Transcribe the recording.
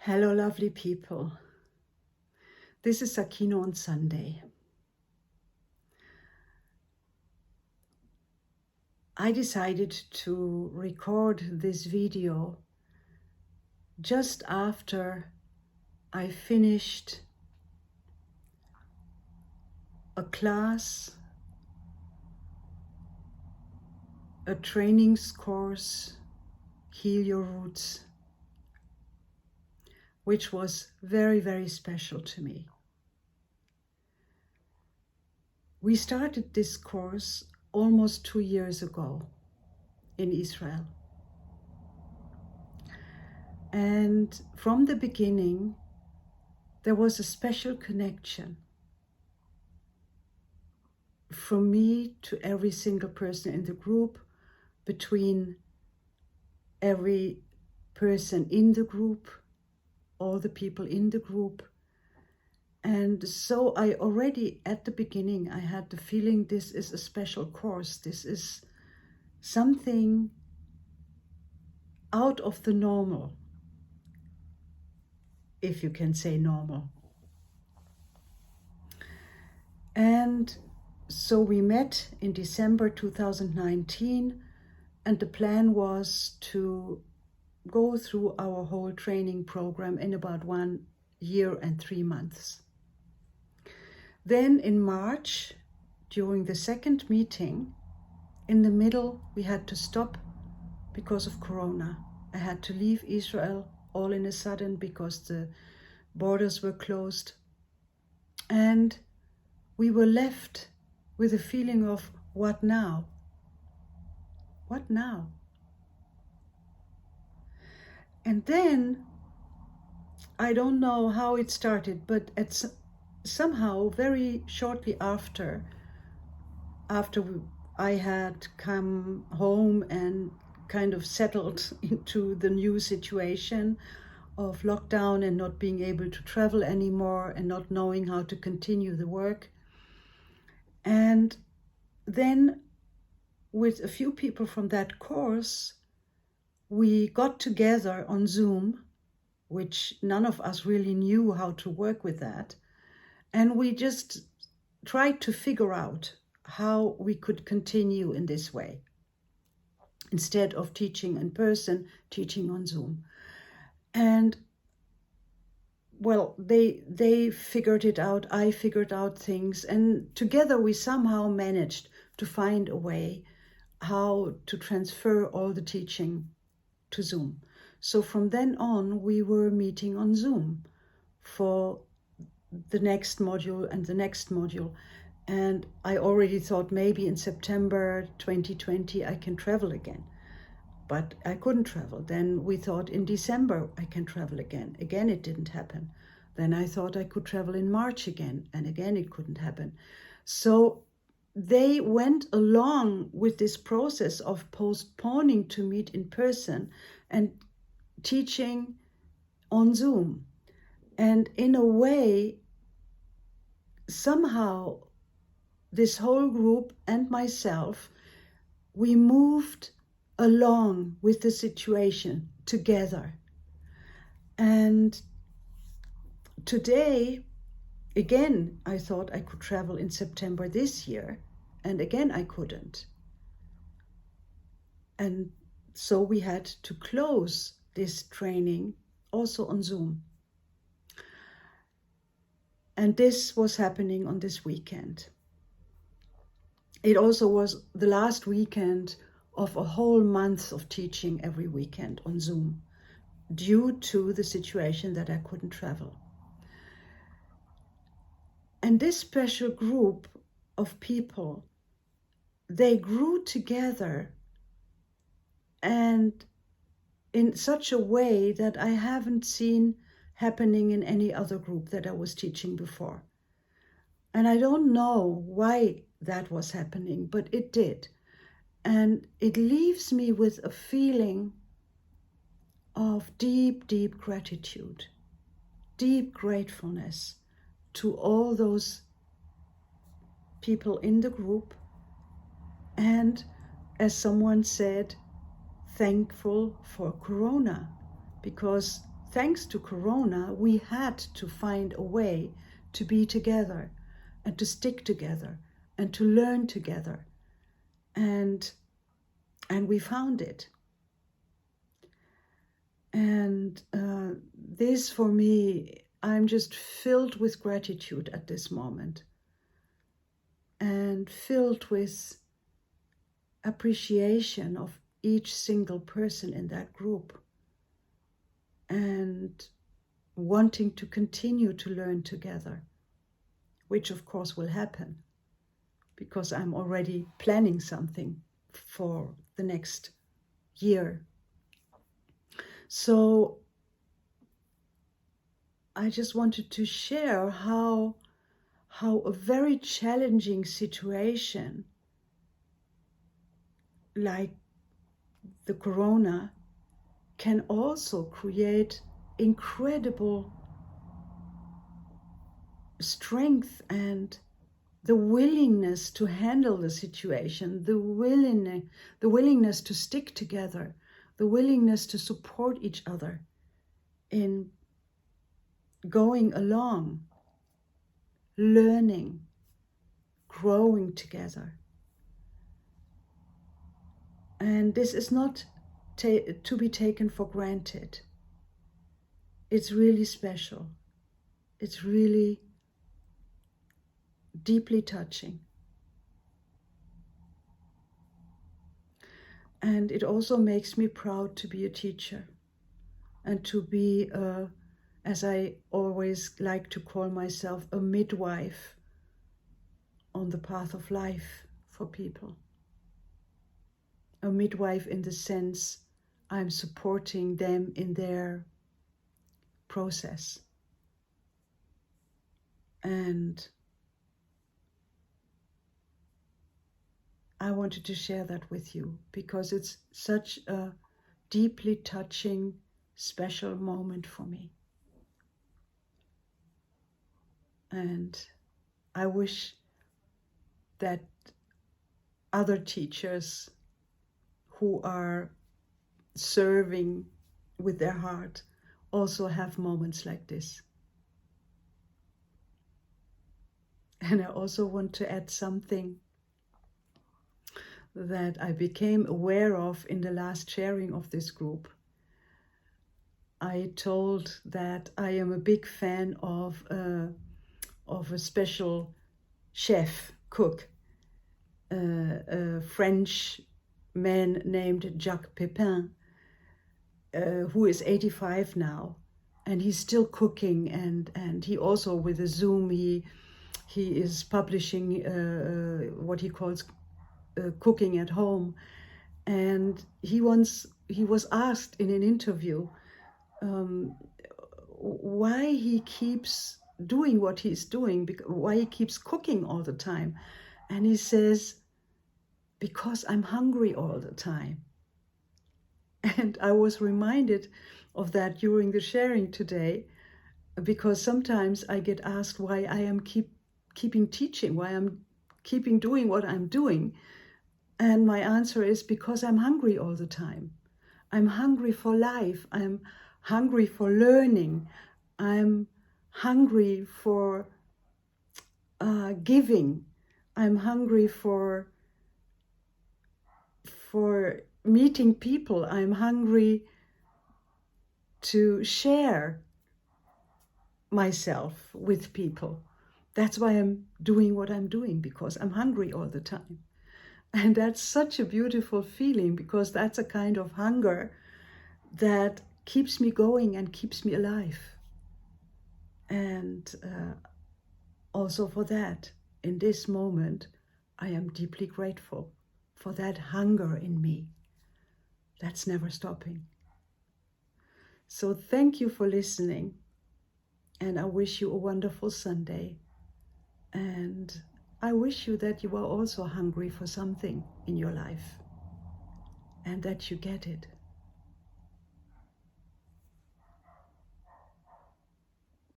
Hello, lovely people. This is Sakino on Sunday. I decided to record this video just after I finished a class, a training course, Heal Your Roots, which was very, very special to me. We started this course almost 2 years ago in Israel. And from the beginning, there was a special connection from me to every single person in the group, between every person in the group, all the people in the group. And so I already at the beginning, I had the feeling this is a special course. This is something out of the normal, if you can say normal. And so we met in December 2019, and the plan was to go through our whole training program in about 1 year and 3 months. Then in March, during the second meeting, in the middle, we had to stop because of Corona. I had to leave Israel all in a sudden because the borders were closed. And we were left with a feeling of, what now? What now? And then, I don't know how it started, but somehow very shortly after I had come home and kind of settled into the new situation of lockdown and not being able to travel anymore and not knowing how to continue the work. And then with a few people from that course, we got together on Zoom, which none of us really knew how to work with that. And we just tried to figure out how we could continue in this way, instead of teaching in person, teaching on Zoom. And well, they figured it out, I figured out things, and together we somehow managed to find a way how to transfer all the teaching to Zoom. So from then on, we were meeting on Zoom for the next module and the next module. And I already thought maybe in September 2020 I can travel again, but I couldn't travel. Then we thought in December I can travel again. Again, it didn't happen. Then I thought I could travel in March again, and again it couldn't happen. So they went along with this process of postponing to meet in person and teaching on Zoom. And in a way, somehow this whole group and myself, we moved along with the situation together. And today, again, I thought I could travel in September this year, and again I couldn't. And so we had to close this training also on Zoom. And this was happening on this weekend. It also was the last weekend of a whole month of teaching every weekend on Zoom, due to the situation that I couldn't travel. And this special group of people, they grew together and in such a way that I haven't seen happening in any other group that I was teaching before. And I don't know why that was happening, but it did. And it leaves me with a feeling of deep, deep gratitude, deep gratefulness to all those people in the group. And as someone said, thankful for Corona, because thanks to Corona, we had to find a way to be together and to stick together and to learn together. And we found it. And this, for me, I'm just filled with gratitude at this moment, and filled with appreciation of each single person in that group, and wanting to continue to learn together, which of course will happen because I'm already planning something for the next year. So I just wanted to share how a very challenging situation like the Corona can also create incredible strength and the willingness to handle the situation, the willingness to stick together, the willingness to support each other in going along, learning, growing together. And this is not to be taken for granted. It's really special. It's really deeply touching. And it also makes me proud to be a teacher and to be, as I always like to call myself, a midwife on the path of life for people. A midwife in the sense I'm supporting them in their process. And I wanted to share that with you because it's such a deeply touching, special moment for me. And I wish that other teachers who are serving with their heart also have moments like this. And I also want to add something that I became aware of in the last sharing of this group. I told that I am a big fan of a special chef, cook, a French man named Jacques Pepin, who is 85 now, and he's still cooking, and he also, with a Zoom, he is publishing what he calls cooking at home. And he was asked in an interview why he keeps doing what he's doing, why he keeps cooking all the time. And he says, because I'm hungry all the time. And I was reminded of that during the sharing today, because sometimes I get asked why I am keeping teaching, why I'm keeping doing what I'm doing. And my answer is because I'm hungry all the time. I'm hungry for life. I'm hungry for learning. I'm hungry for giving. I'm hungry for meeting people. I'm hungry to share myself with people. That's why I'm doing what I'm doing, because I'm hungry all the time. And that's such a beautiful feeling, because that's a kind of hunger that keeps me going and keeps me alive. And also for that, in this moment, I am deeply grateful for that hunger in me. That's never stopping. So thank you for listening. And I wish you a wonderful Sunday. And I wish you that you are also hungry for something in your life and that you get it.